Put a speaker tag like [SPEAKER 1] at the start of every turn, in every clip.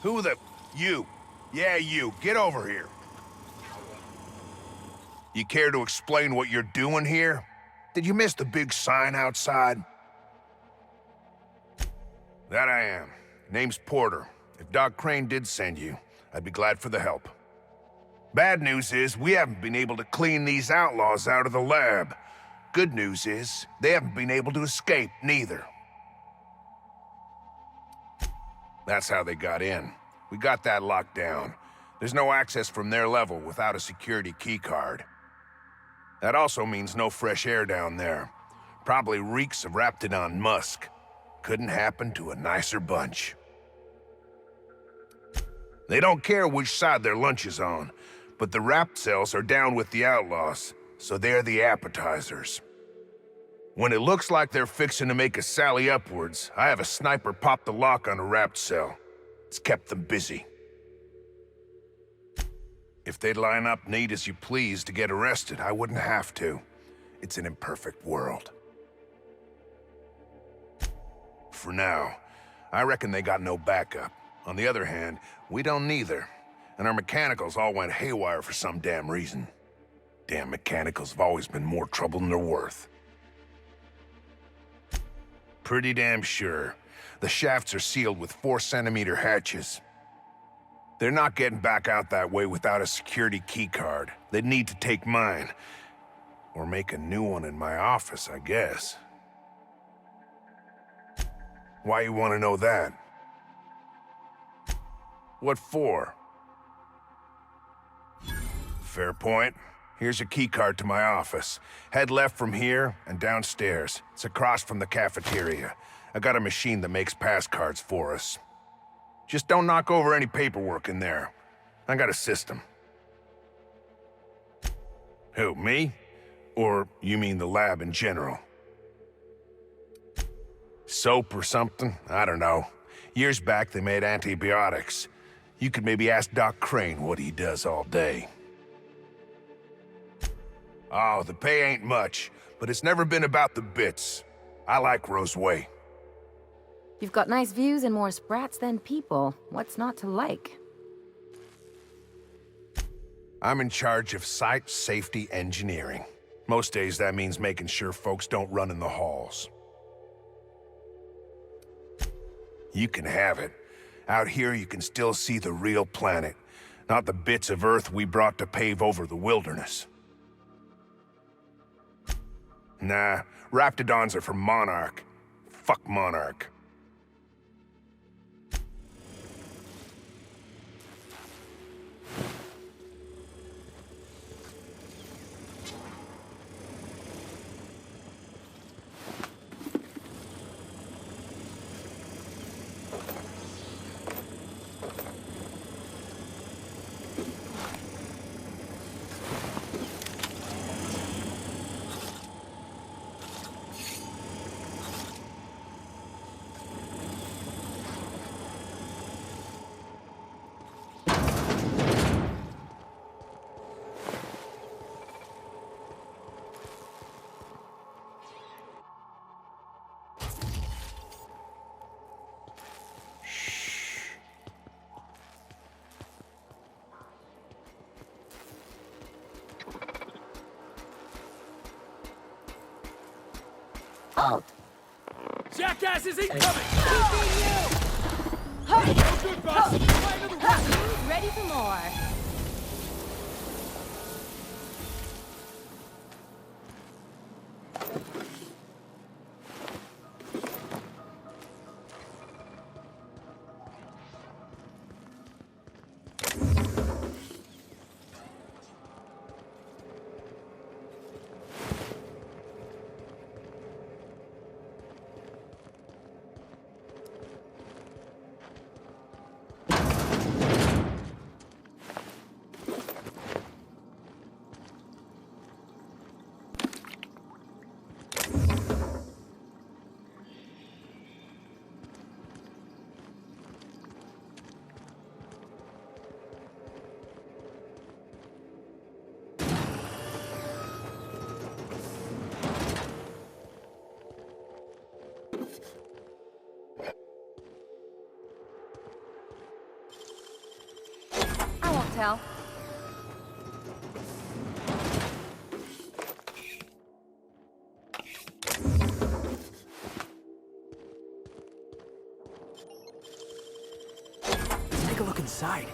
[SPEAKER 1] Who the... You. Yeah, you. Get over here. You care to explain what you're doing here? Did you miss the big sign outside? That I am. Name's Porter. If Doc Crane did send you, I'd be glad for the help. Bad news is, we haven't been able to clean these outlaws out of the lab. Good news is, they haven't been able to escape, neither. That's how they got in. We got that locked down. There's no access from their level without a security keycard. That also means no fresh air down there. Probably reeks of Raptidon musk. Couldn't happen to a nicer bunch. They don't care which side their lunch is on, but the Rapt cells are down with the outlaws, so they're the appetizers. When it looks like they're fixing to make a sally upwards, I have a sniper pop the lock on a Rapt cell. It's kept them busy. If they'd line up neat as you please to get arrested, I wouldn't have to. It's an imperfect world. For now, I reckon they got no backup. On the other hand, we don't neither. And our mechanicals all went haywire for some damn reason. Damn mechanicals have always been more trouble than they're worth. Pretty damn sure. The shafts are sealed with 4-centimeter hatches. They're not getting back out that way without a security keycard. They'd need to take mine. Or make a new one in my office, I guess. Why you want to know that? What for? Fair point. Here's a keycard to my office. Head left from here and downstairs. It's across from the cafeteria. I got a machine that makes pass cards for us. Just don't knock over any paperwork in there. I got a system. Who, me? Or you mean the lab in general? Soap or something? I don't know. Years back, they made antibiotics. You could maybe ask Doc Crane what he does all day. Oh, the pay ain't much, but it's never been about the bits. I like Roseway.
[SPEAKER 2] You've got nice views and more sprats than people. What's not to like?
[SPEAKER 1] I'm in charge of site safety engineering. Most days that means making sure folks don't run in the halls. You can have it. Out here you can still see the real planet, not the bits of Earth we brought to pave over the wilderness. Nah, Raptidons are from Monarch. Fuck Monarch.
[SPEAKER 2] Halt!
[SPEAKER 3] Jackass is incoming!
[SPEAKER 2] Hurry!
[SPEAKER 3] No good, boss! Fire to the right!
[SPEAKER 2] Ready for more. intel?
[SPEAKER 4] Let's take a look inside.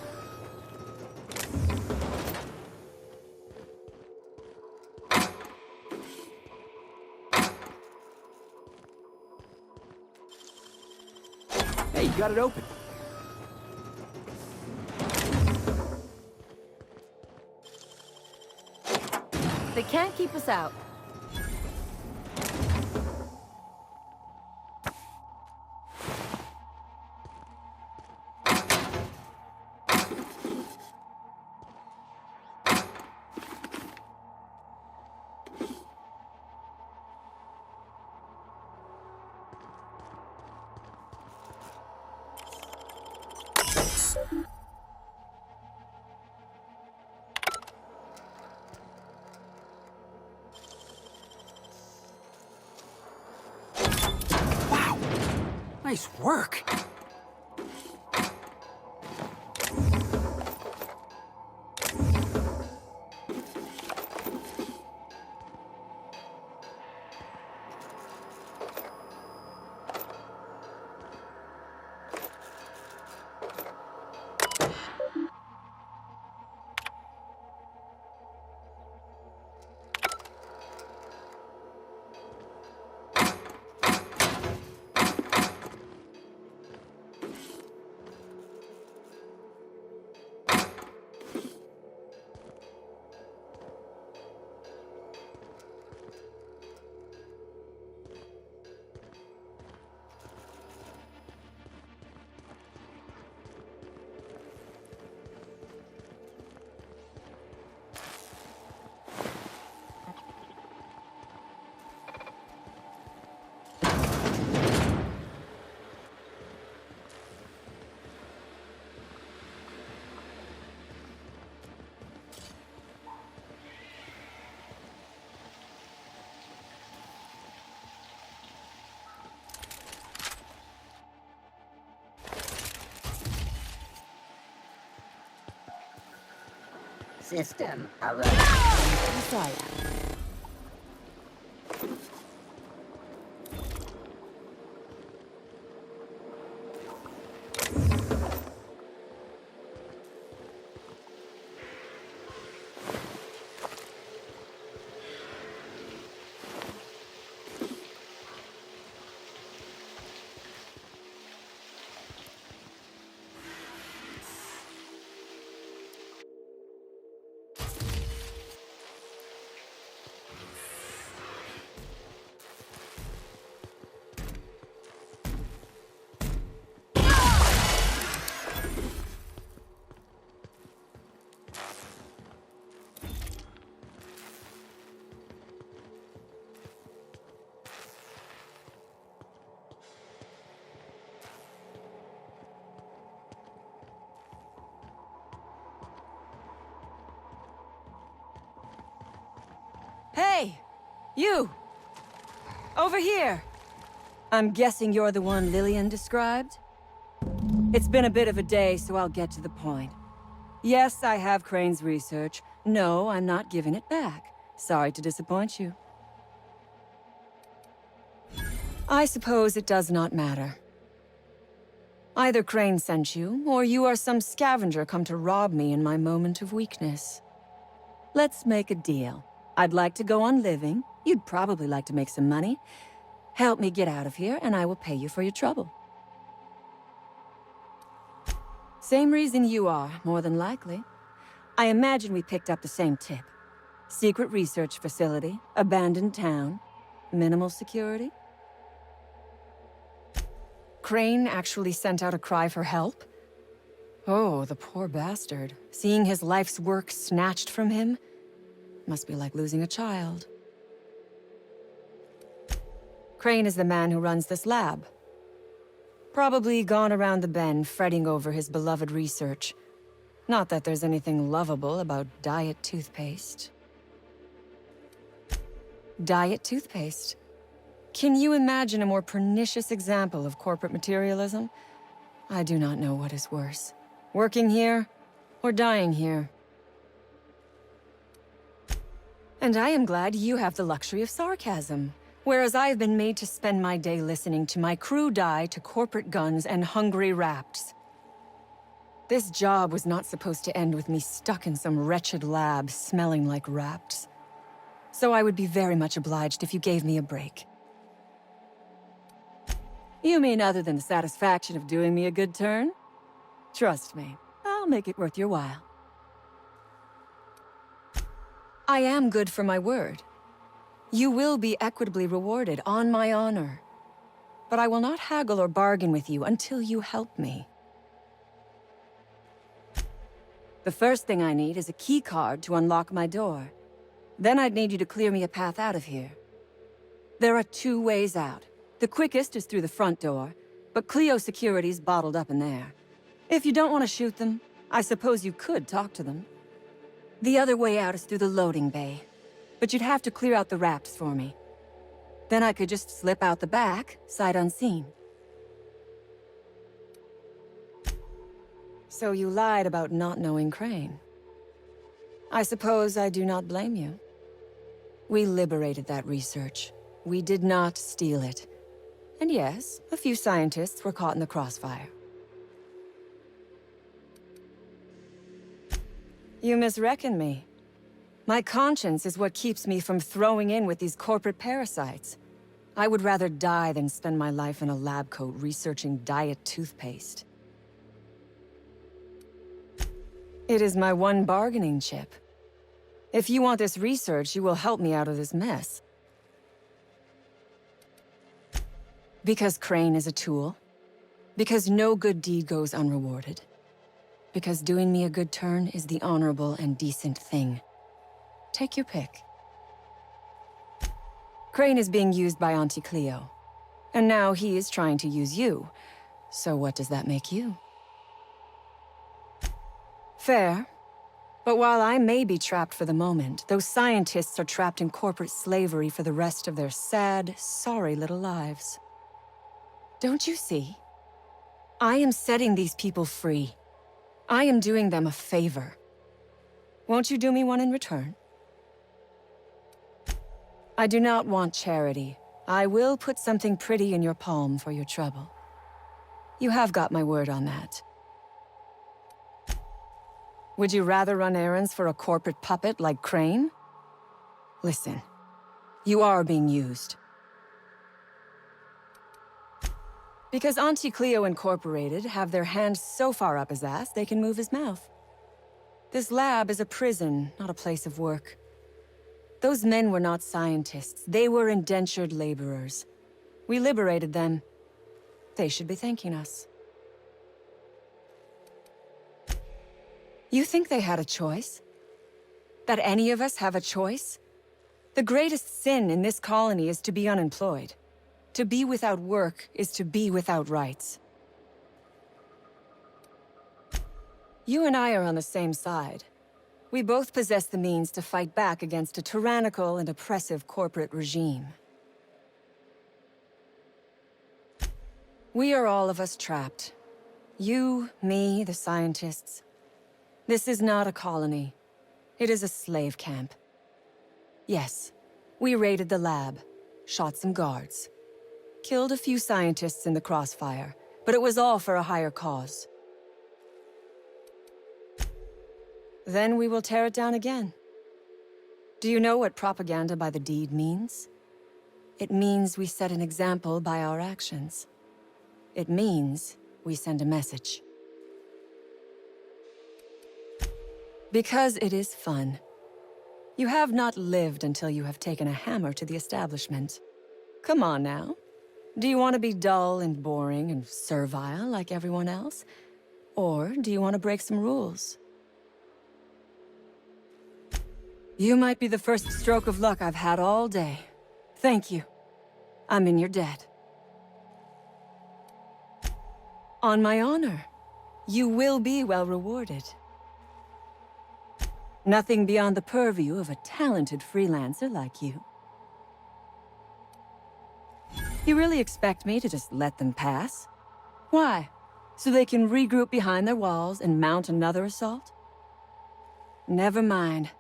[SPEAKER 4] Hey, you got it open.
[SPEAKER 2] They can't keep us out.
[SPEAKER 4] Wow! Nice work!
[SPEAKER 5] System alert.
[SPEAKER 2] Messiah.
[SPEAKER 6] Hey! You! Over here! I'm guessing you're the one Lillian described? It's been a bit of a day, so I'll get to the point. Yes, I have Crane's research. No, I'm not giving it back. Sorry to disappoint you. I suppose it does not matter. Either Crane sent you, or you are some scavenger come to rob me in my moment of weakness. Let's make a deal. I'd like to go on living. You'd probably like to make some money. Help me get out of here, and I will pay you for your trouble. Same reason you are, more than likely. I imagine we picked up the same tip. Secret research facility, abandoned town, minimal security. Crane actually sent out a cry for help? Oh, the poor bastard. Seeing his life's work snatched from him must be like losing a child. Crane is the man who runs this lab. Probably gone around the bend fretting over his beloved research. Not that there's anything lovable about diet toothpaste. Diet toothpaste. Can you imagine a more pernicious example of corporate materialism? I do not know what is worse. Working here, or dying here. And I am glad you have the luxury of sarcasm, whereas I have been made to spend my day listening to my crew die to corporate guns and hungry rats. This job was not supposed to end with me stuck in some wretched lab smelling like rats. So I would be very much obliged if you gave me a break. You mean other than the satisfaction of doing me a good turn? Trust me, I'll make it worth your while. I am good for my word. You will be equitably rewarded, on my honor. But I will not haggle or bargain with you until you help me. The first thing I need is a key card to unlock my door. Then I'd need you to clear me a path out of here. There are 2 ways out. The quickest is through the front door, but Cleo security's bottled up in there. If you don't want to shoot them, I suppose you could talk to them. The other way out is through the loading bay, but you'd have to clear out the rafts for me. Then I could just slip out the back, sight unseen. So you lied about not knowing Crane. I suppose I do not blame you. We liberated that research. We did not steal it. And yes, a few scientists were caught in the crossfire. You misreckon me. My conscience is what keeps me from throwing in with these corporate parasites. I would rather die than spend my life in a lab coat researching diet toothpaste. It is my one bargaining chip. If you want this research, you will help me out of this mess. Because Crane is a tool. Because no good deed goes unrewarded. Because doing me a good turn is the honorable and decent thing. Take your pick. Crane is being used by Auntie Cleo. And now he is trying to use you. So what does that make you? Fair. But while I may be trapped for the moment, those scientists are trapped in corporate slavery for the rest of their sad, sorry little lives. Don't you see? I am setting these people free. I am doing them a favor. Won't you do me one in return? I do not want charity. I will put something pretty in your palm for your trouble. You have got my word on that. Would you rather run errands for a corporate puppet like Crane? Listen, you are being used. Because Auntie Cleo Incorporated have their hands so far up his ass they can move his mouth. This lab is a prison, not a place of work. Those men were not scientists. They were indentured laborers. We liberated them. They should be thanking us. You think they had a choice? That any of us have a choice? The greatest sin in this colony is to be unemployed. To be without work is to be without rights. You and I are on the same side. We both possess the means to fight back against a tyrannical and oppressive corporate regime. We are all of us trapped. You, me, the scientists. This is not a colony. It is a slave camp. Yes, we raided the lab, shot some guards. Killed a few scientists in the crossfire, but it was all for a higher cause. Then we will tear it down again. Do you know what propaganda by the deed means? It means we set an example by our actions. It means we send a message. Because it is fun. You have not lived until you have taken a hammer to the establishment. Come on now. Do you want to be dull and boring and servile like everyone else? Or do you want to break some rules? You might be the first stroke of luck I've had all day. Thank you. I'm in your debt. On my honor, you will be well rewarded. Nothing beyond the purview of a talented freelancer like you. You really expect me to just let them pass? Why? So they can regroup behind their walls and mount another assault? Never mind.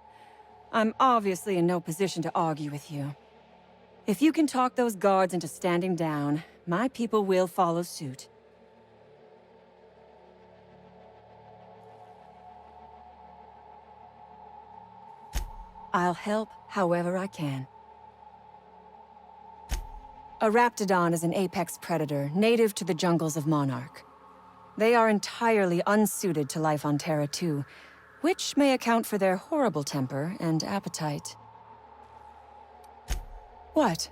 [SPEAKER 6] I'm obviously in no position to argue with you. If you can talk those guards into standing down, my people will follow suit. I'll help however I can. A raptidon is an apex predator, native to the jungles of Monarch. They are entirely unsuited to life on Terra 2, which may account for their horrible temper and appetite. What?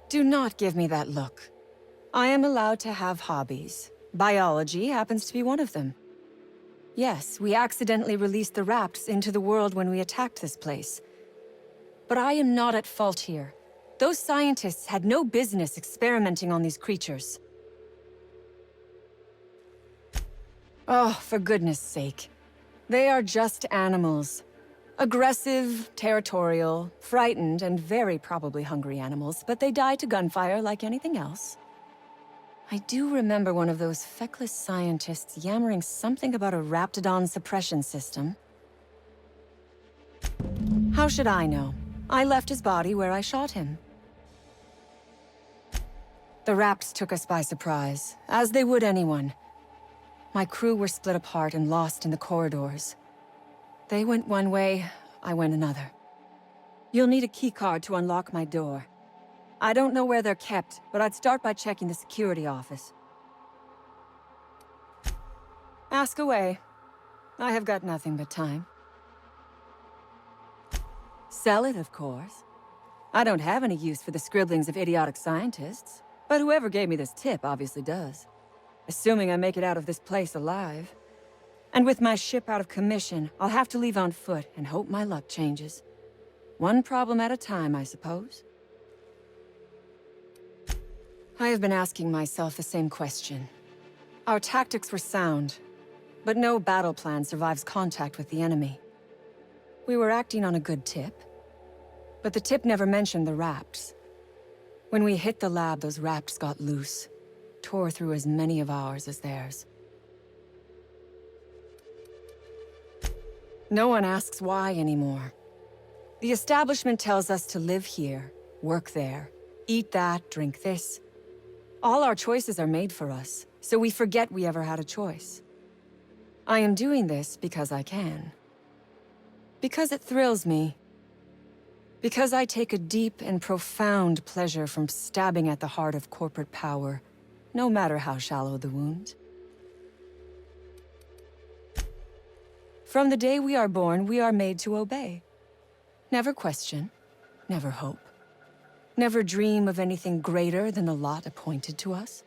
[SPEAKER 6] Do not give me that look. I am allowed to have hobbies. Biology happens to be one of them. Yes, we accidentally released the Rapts into the world when we attacked this place. But I am not at fault here. Those scientists had no business experimenting on these creatures. Oh, for goodness sake. They are just animals. Aggressive, territorial, frightened, and very probably hungry animals, but they die to gunfire like anything else. I do remember one of those feckless scientists yammering something about a raptidon suppression system. How should I know? I left his body where I shot him. The Rapts took us by surprise, as they would anyone. My crew were split apart and lost in the corridors. They went one way, I went another. You'll need a keycard to unlock my door. I don't know where they're kept, but I'd start by checking the security office. Ask away. I have got nothing but time. Sell it, of course. I don't have any use for the scribblings of idiotic scientists, but whoever gave me this tip obviously does. Assuming I make it out of this place alive. And with my ship out of commission, I'll have to leave on foot and hope my luck changes. One problem at a time, I suppose. I have been asking myself the same question. Our tactics were sound, but no battle plan survives contact with the enemy. We were acting on a good tip, but the tip never mentioned the Rapts. When we hit the lab, those Rapts got loose, tore through as many of ours as theirs. No one asks why anymore. The establishment tells us to live here, work there, eat that, drink this. All our choices are made for us, so we forget we ever had a choice. I am doing this because I can. Because it thrills me. Because I take a deep and profound pleasure from stabbing at the heart of corporate power, no matter how shallow the wound. From the day we are born, we are made to obey. Never question, never hope. Never dream of anything greater than the lot appointed to us.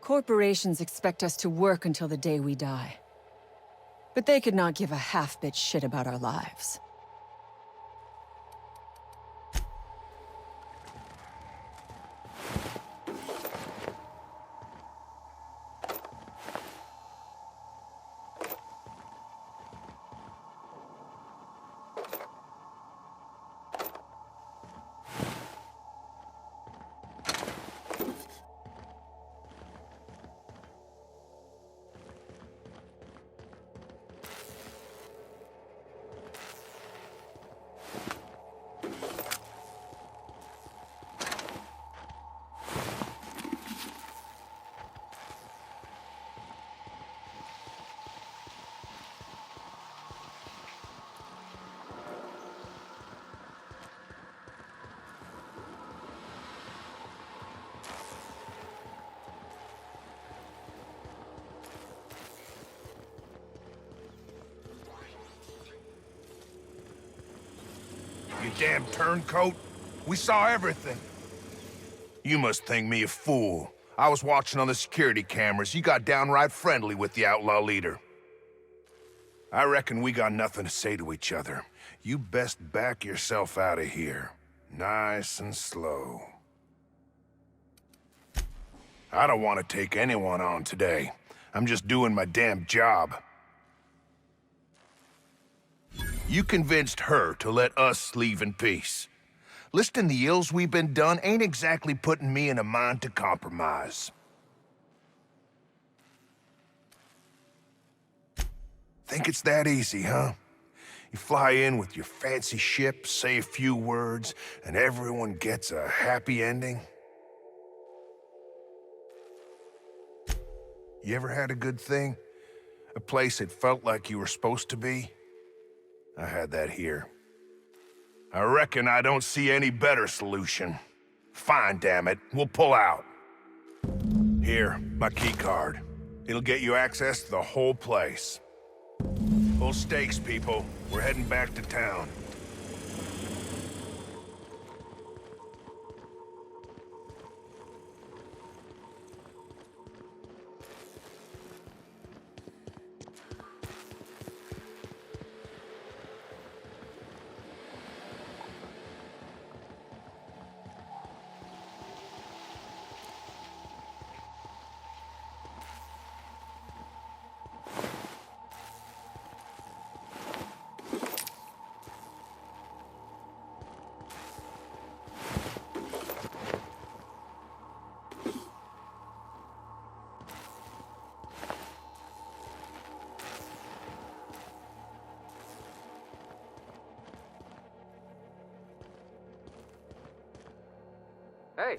[SPEAKER 6] Corporations expect us to work until the day we die. But they could not give a half-bit shit about our lives.
[SPEAKER 1] You damn turncoat. We saw everything. You must think me a fool. I was watching on the security cameras. You got downright friendly with the outlaw leader. I reckon we got nothing to say to each other. You best back yourself out of here. Nice and slow. I don't want to take anyone on today. I'm just doing my damn job. You convinced her to let us leave in peace. Listing the ills we've been done ain't exactly putting me in a mind to compromise. Think it's that easy, huh? You fly in with your fancy ship, say a few words, and everyone gets a happy ending? You ever had a good thing? A place that felt like you were supposed to be? I had that here. I reckon I don't see any better solution. Fine, damn it. We'll pull out. Here, my key card. It'll get you access to the whole place. Full stakes, people. We're heading back to town.
[SPEAKER 7] Hey.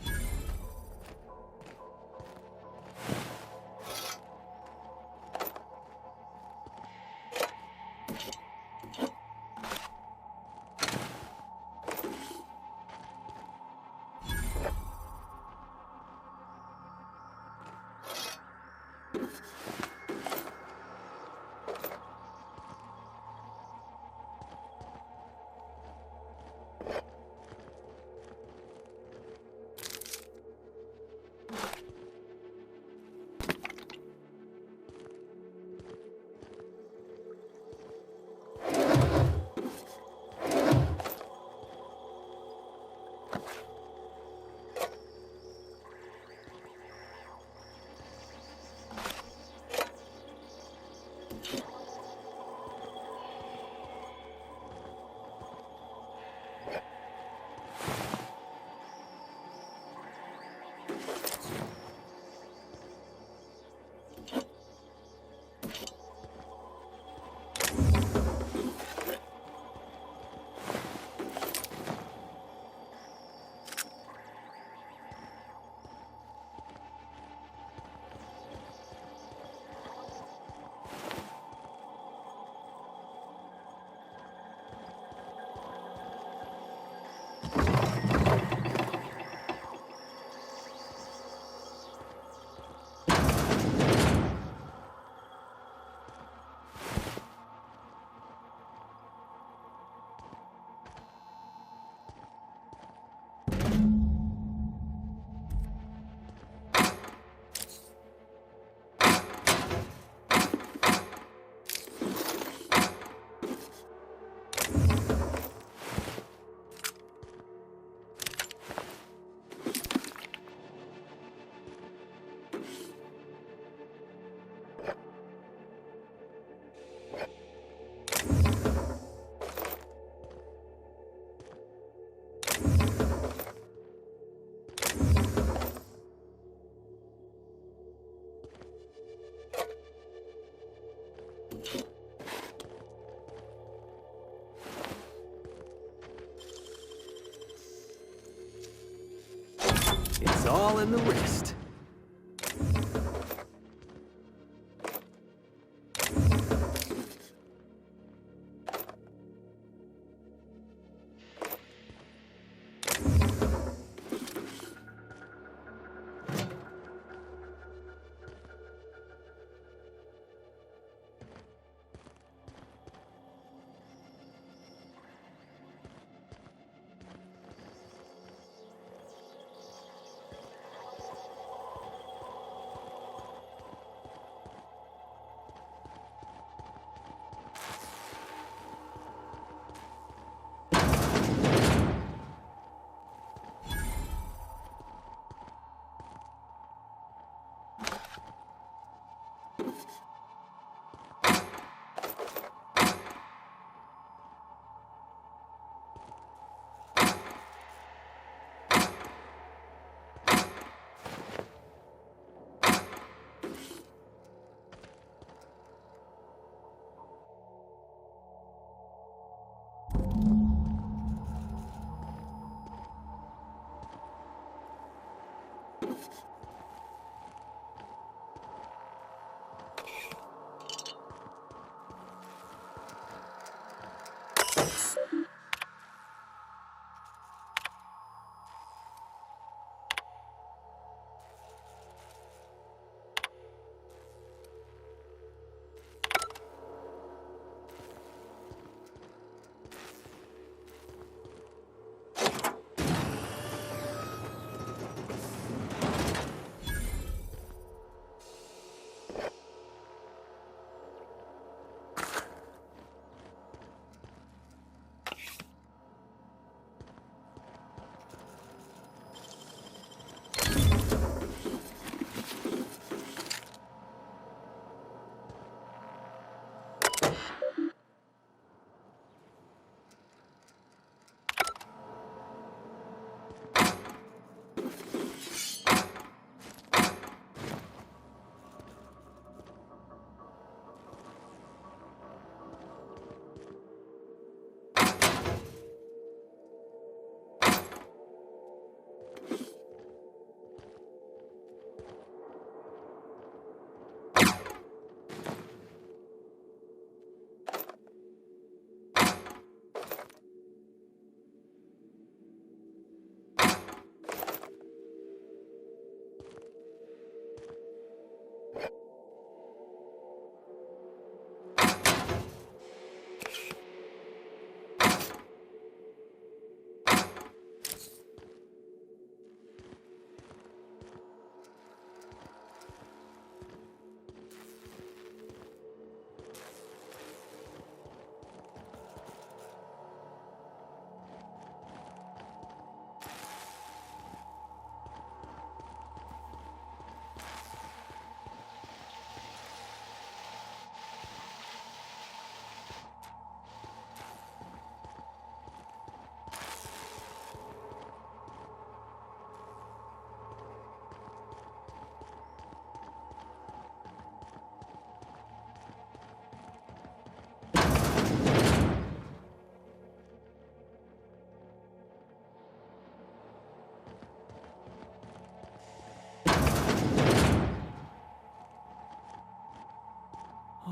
[SPEAKER 4] It's all in the wrist.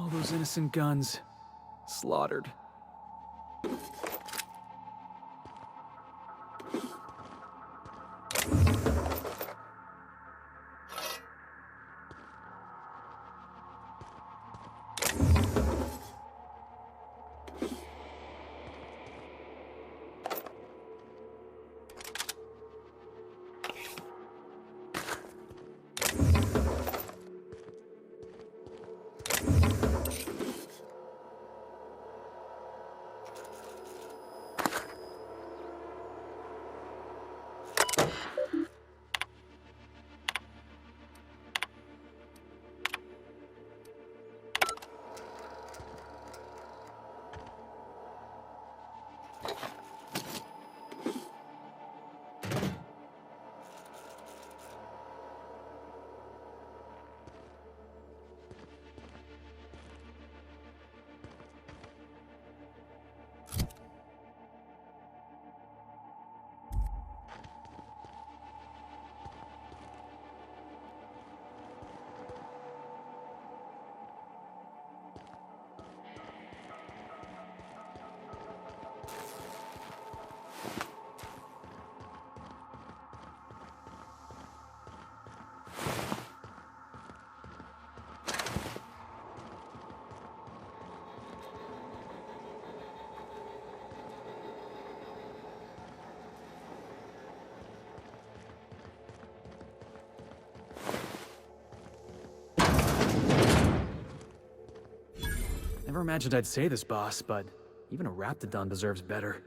[SPEAKER 4] All those innocent guns. Slaughtered. Never imagined I'd say this, boss, but even a Raptidon deserves better.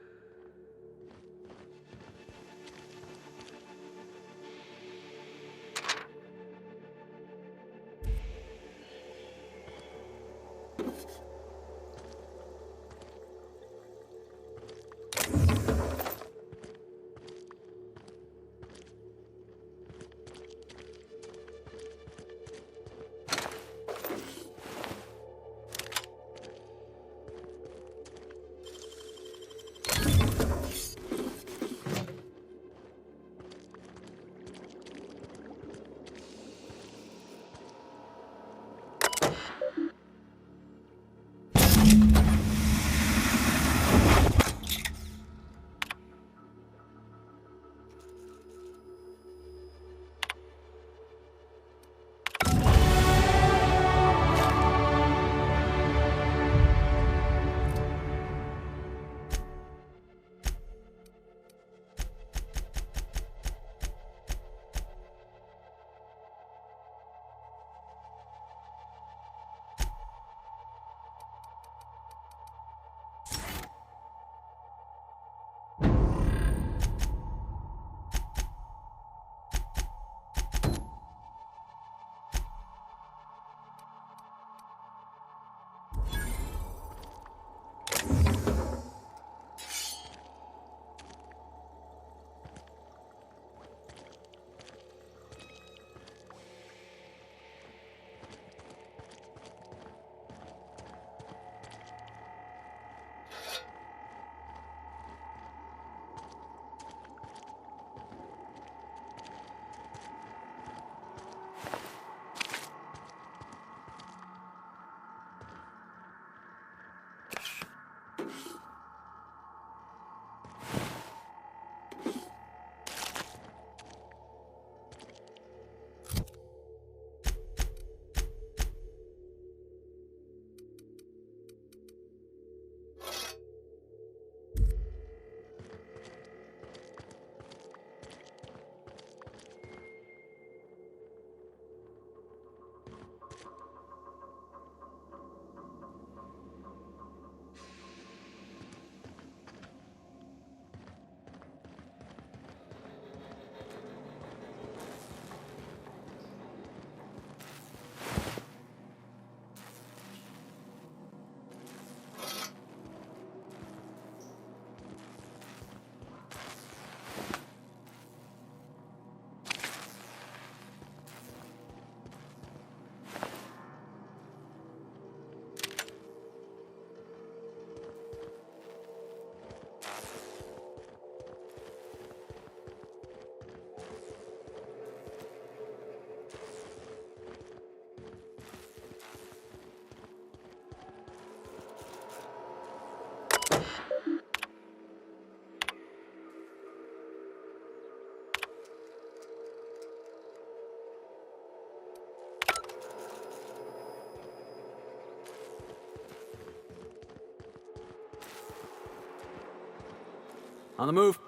[SPEAKER 4] On the move.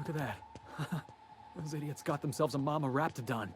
[SPEAKER 4] Look at that. Those idiots got themselves a mama raptidon.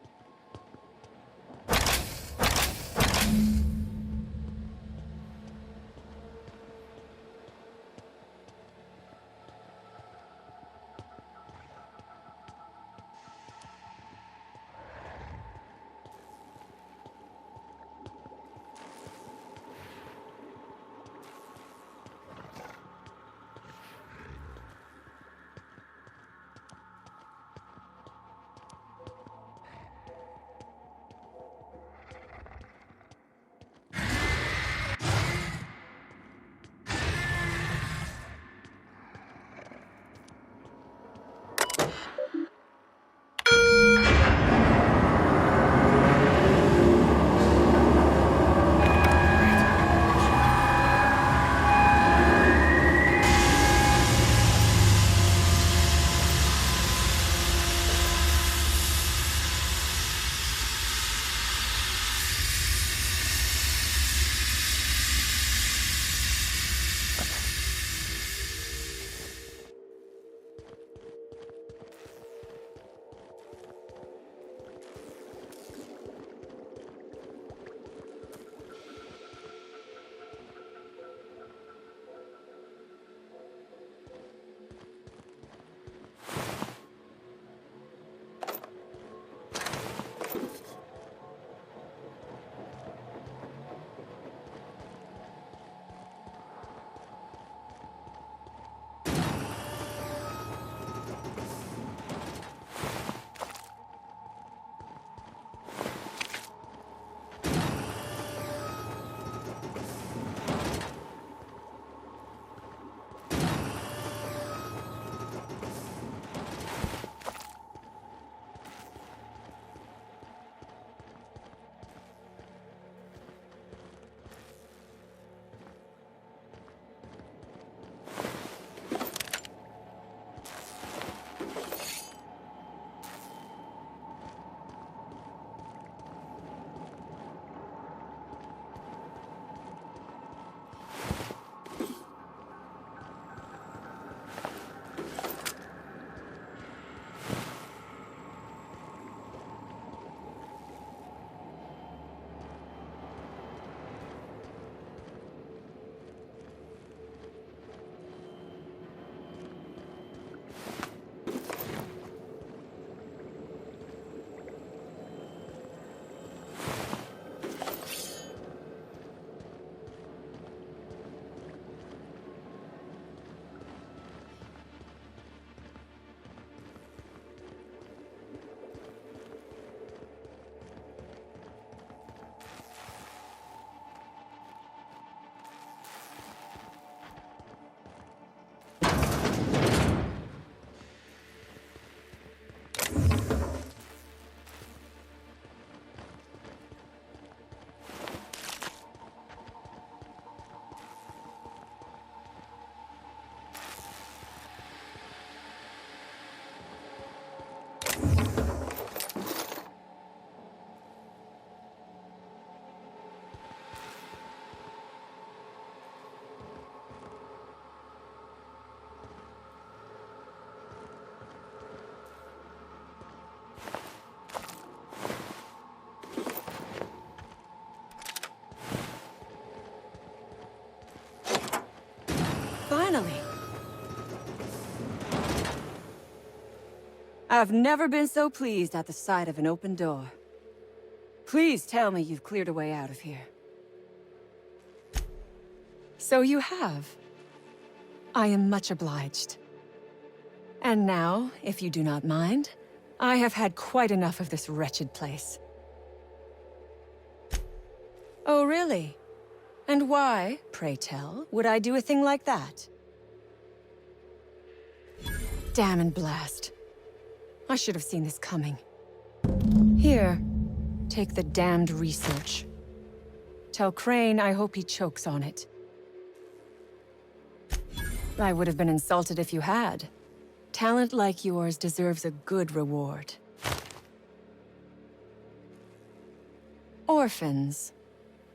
[SPEAKER 6] Finally. I've never been so pleased at the sight of an open door. Please tell me you've cleared a way out of here. So you have. I am much obliged. And now, if you do not mind, I have had quite enough of this wretched place. Oh, really? And why, pray tell, would I do a thing like that? Damn and blast. I should have seen this coming. Here, take the damned research. Tell Crane I hope he chokes on it. I would have been insulted if you had. Talent like yours deserves a good reward. Orphans.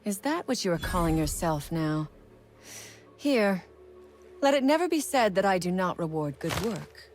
[SPEAKER 6] Is that what you are calling yourself now? Here, let it never be said that I do not reward good work.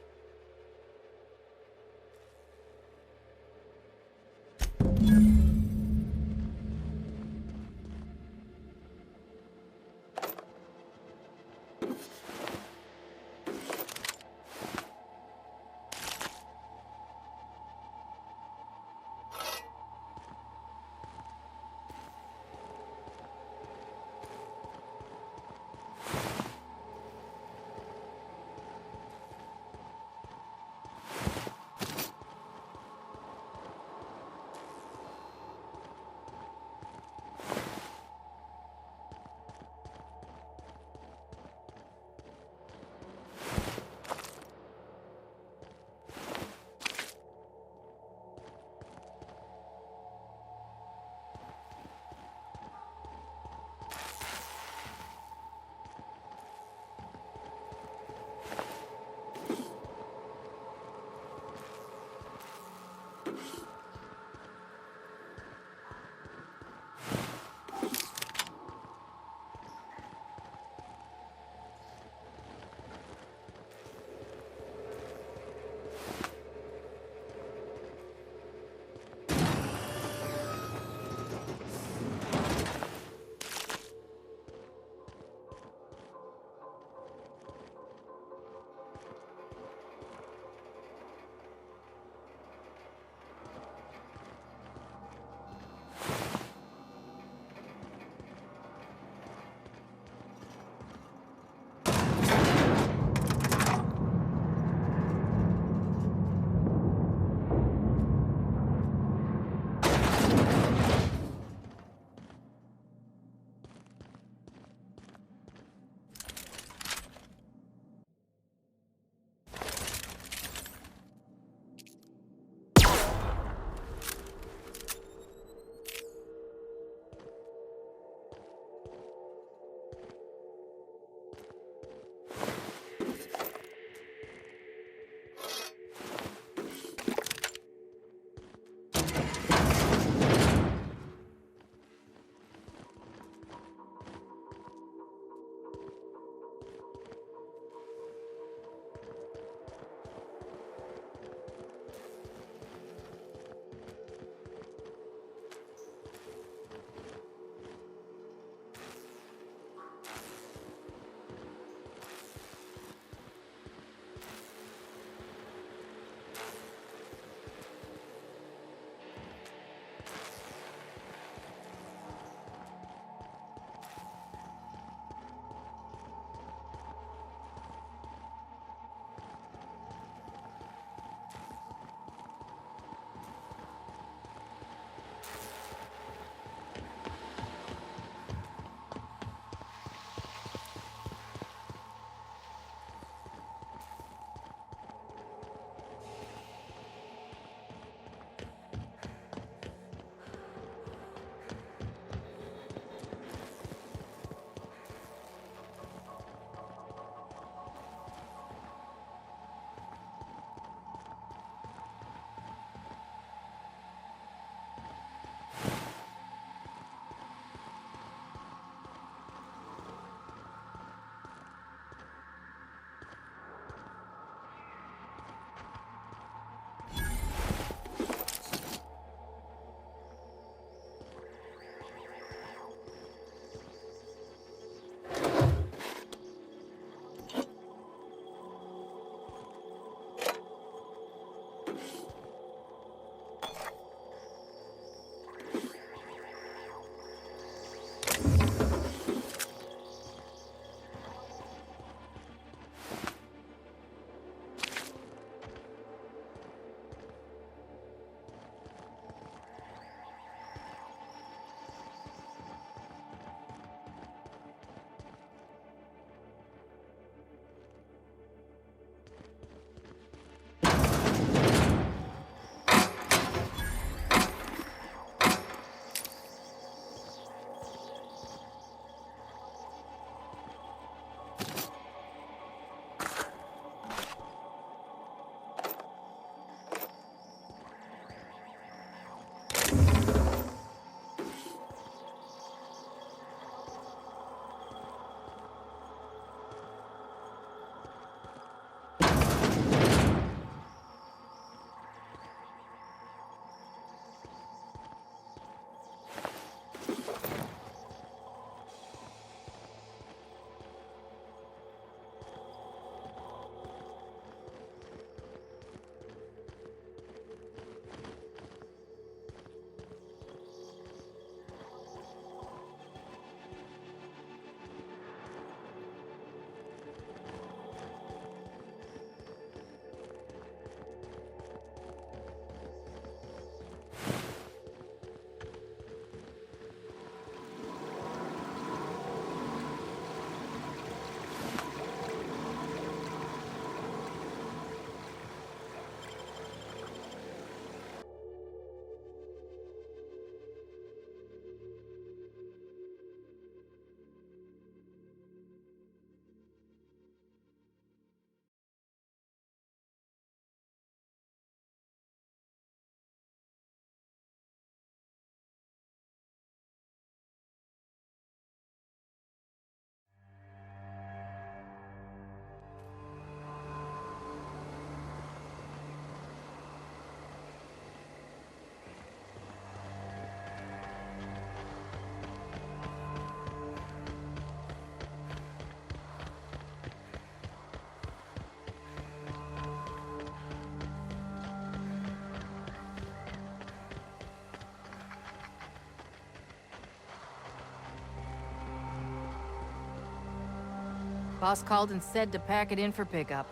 [SPEAKER 2] Boss called and said to pack it in for pickup.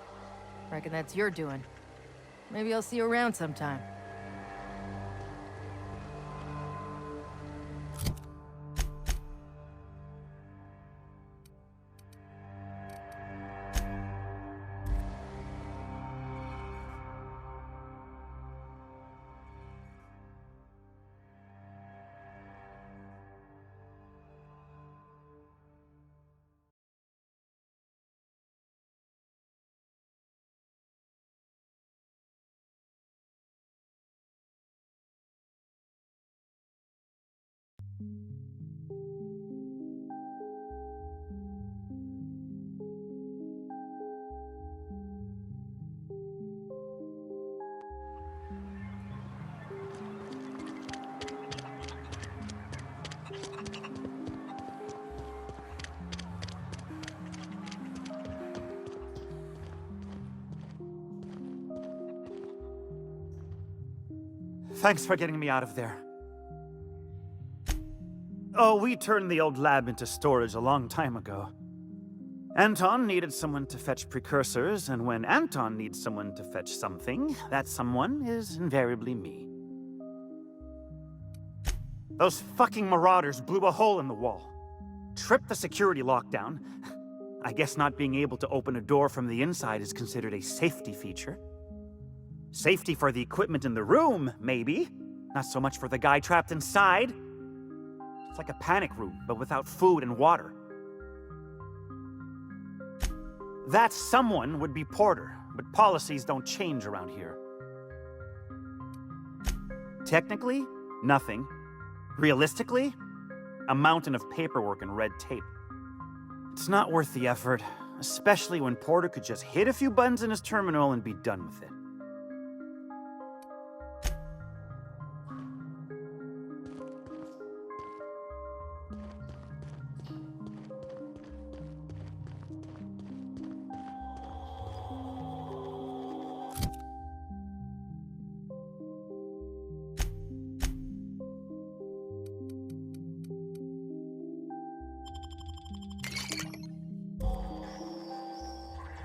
[SPEAKER 2] Reckon that's your doing. Maybe I'll see you around sometime.
[SPEAKER 8] Thanks for getting me out of there. Oh, we turned the old lab into storage a long time ago. Anton needed someone to fetch precursors, and when Anton needs someone to fetch something, that someone is invariably me. Those fucking marauders blew a hole in the wall. Tripped the security lockdown. I guess not being able to open a door from the inside is considered a safety feature. Safety for the equipment in the room, maybe. Not so much for the guy trapped inside. It's like a panic room, but without food and water. That someone would be Porter, but policies don't change around here. Technically, nothing. Realistically, a mountain of paperwork and red tape. It's not worth the effort, especially when Porter could just hit a few buttons in his terminal and be done with it.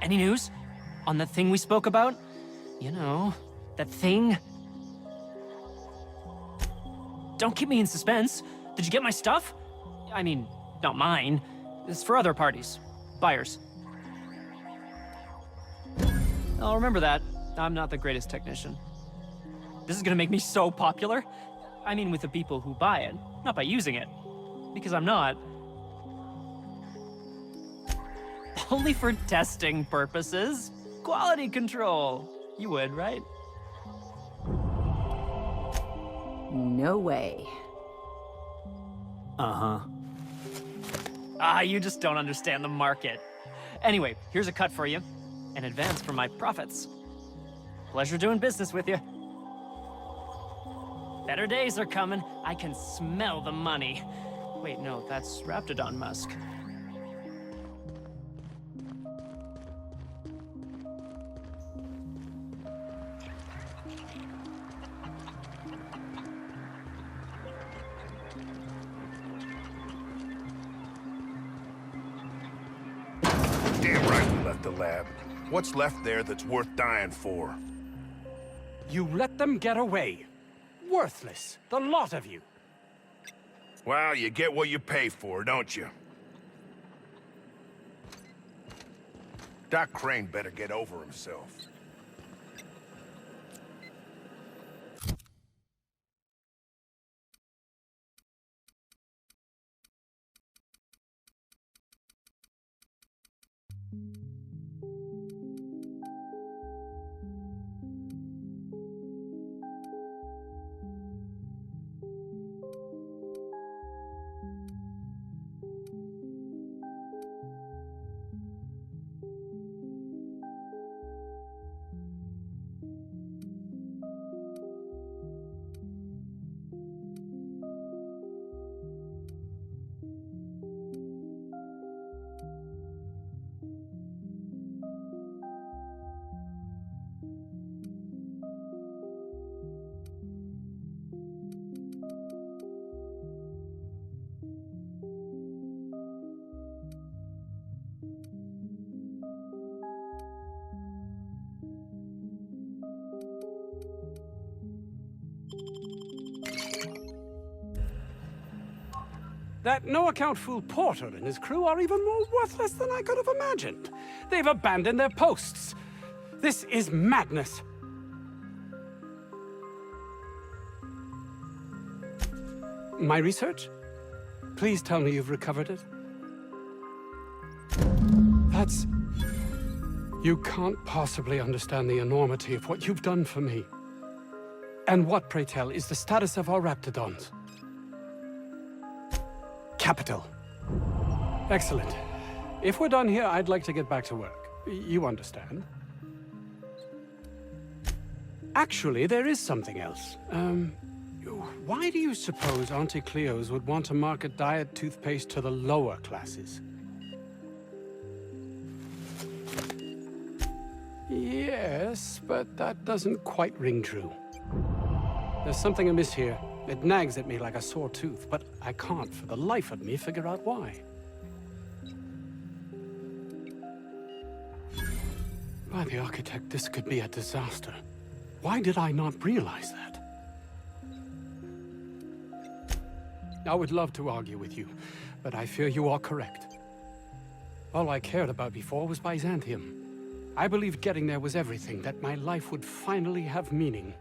[SPEAKER 4] Any news? On the thing we spoke about? You know, that thing? Don't keep me in suspense. Did you get my stuff? I mean, not mine. It's for other parties. Buyers. I'll remember that. I'm not the greatest technician. This is gonna make me so popular. I mean, with the people who buy it, not by using it. Because I'm not. Only for testing purposes. Quality control. You would, right?
[SPEAKER 2] No way.
[SPEAKER 4] Uh-huh. You just don't understand the market. Anyway, here's a cut for you. An advance for my profits. Pleasure doing business with you. Better days are coming. I can smell the money. Wait, no, that's Raptidon musk.
[SPEAKER 1] Damn right we left the lab. What's left there that's worth dying for?
[SPEAKER 3] You let them get away. Worthless, the lot of you.
[SPEAKER 1] Well, you get what you pay for, don't you? Doc Crane better get over himself.
[SPEAKER 3] That no-account fool Porter and his crew are even more worthless than I could have imagined. They've abandoned their posts. This is madness. My research? Please tell me you've recovered it. That's... You can't possibly understand the enormity of what you've done for me. And what, pray tell, is the status of our Raptidons? Capital. Excellent. If we're done here, I'd like to get back to work. You understand? Actually, there is something else. Why do you suppose Auntie Cleo's would want to market diet toothpaste to the lower classes? Yes, but that doesn't quite ring true. There's something amiss here. It nags at me like a sore tooth, but I can't for the life of me figure out why. By the architect, this could be a disaster. Why did I not realize that? I would love to argue with you, but I fear you are correct. All I cared about before was Byzantium. I believed getting there was everything, that my life would finally have meaning.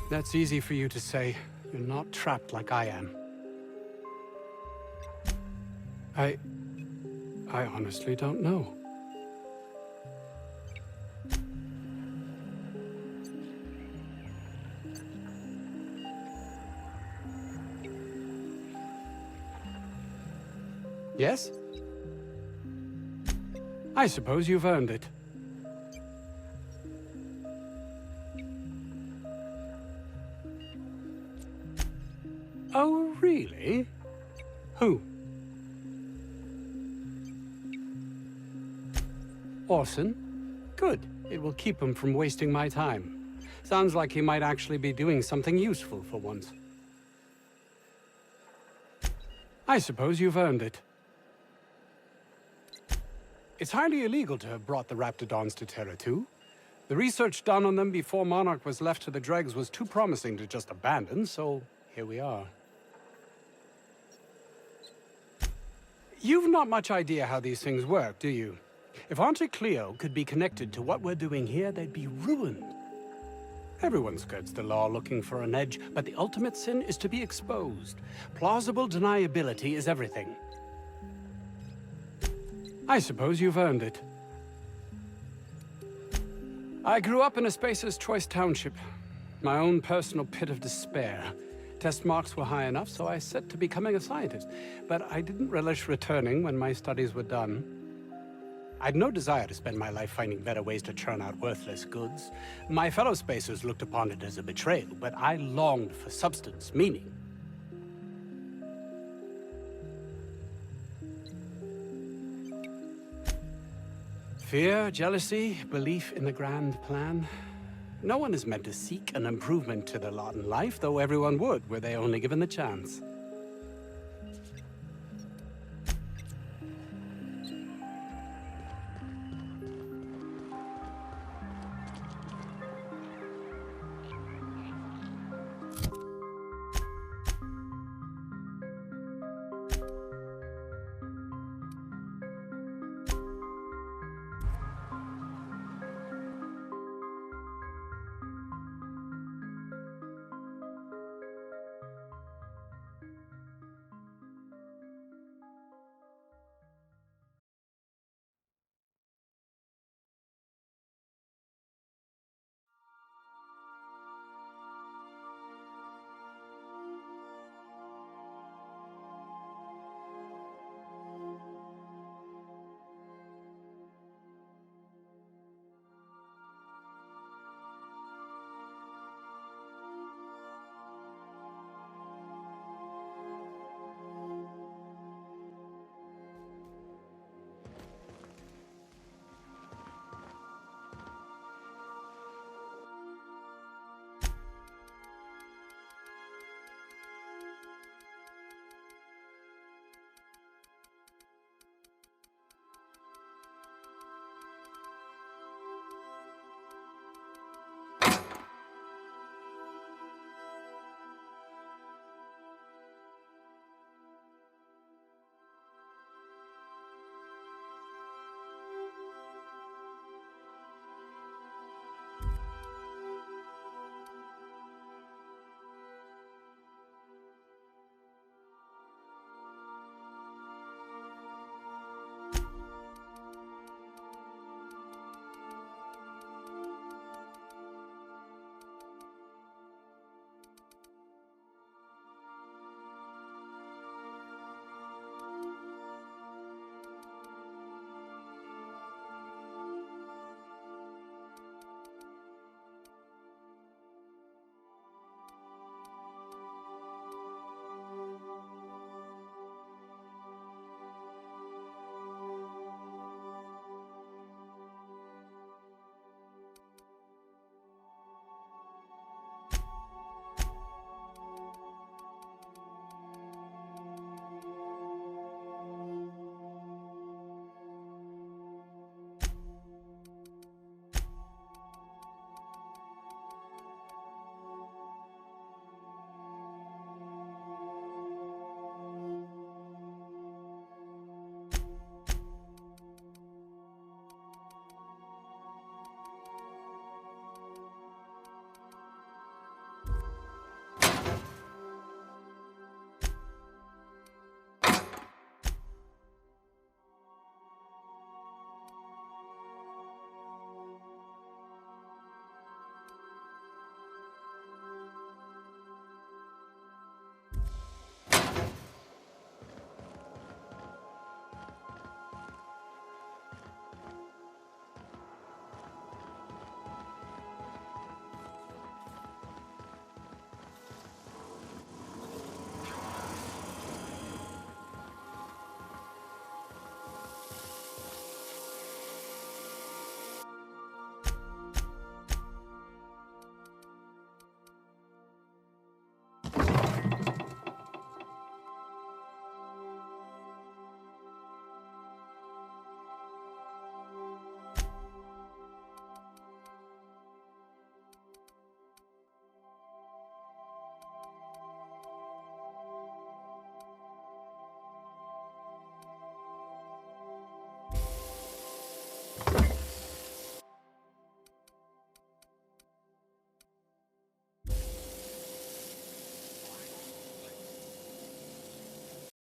[SPEAKER 3] That's easy for you to say. You're not trapped like I am. I honestly don't know. Yes? I suppose you've earned it. Oh, really? Who? Orson? Good. It will keep him from wasting my time. Sounds like he might actually be doing something useful for once. I suppose you've earned it. It's highly illegal to have brought the Raptidons to Terra 2. The research done on them before Monarch was left to the dregs was too promising to just abandon, so here we are. You've not much idea how these things work, do you? If Auntie Cleo could be connected to what we're doing here, they'd be ruined. Everyone skirts the law looking for an edge, but the ultimate sin is to be exposed. Plausible deniability is everything. I suppose you've earned it. I grew up in a Spacer's Choice township. My own personal pit of despair. Test marks were high enough, so I set to becoming a scientist. But I didn't relish returning when my studies were done. I'd no desire to spend my life finding better ways to churn out worthless goods. My fellow Spacers looked upon it as a betrayal, but I longed for substance, meaning. Fear, jealousy, belief in the grand plan. No one is meant to seek an improvement to their lot in life, though everyone would, were they only given the chance.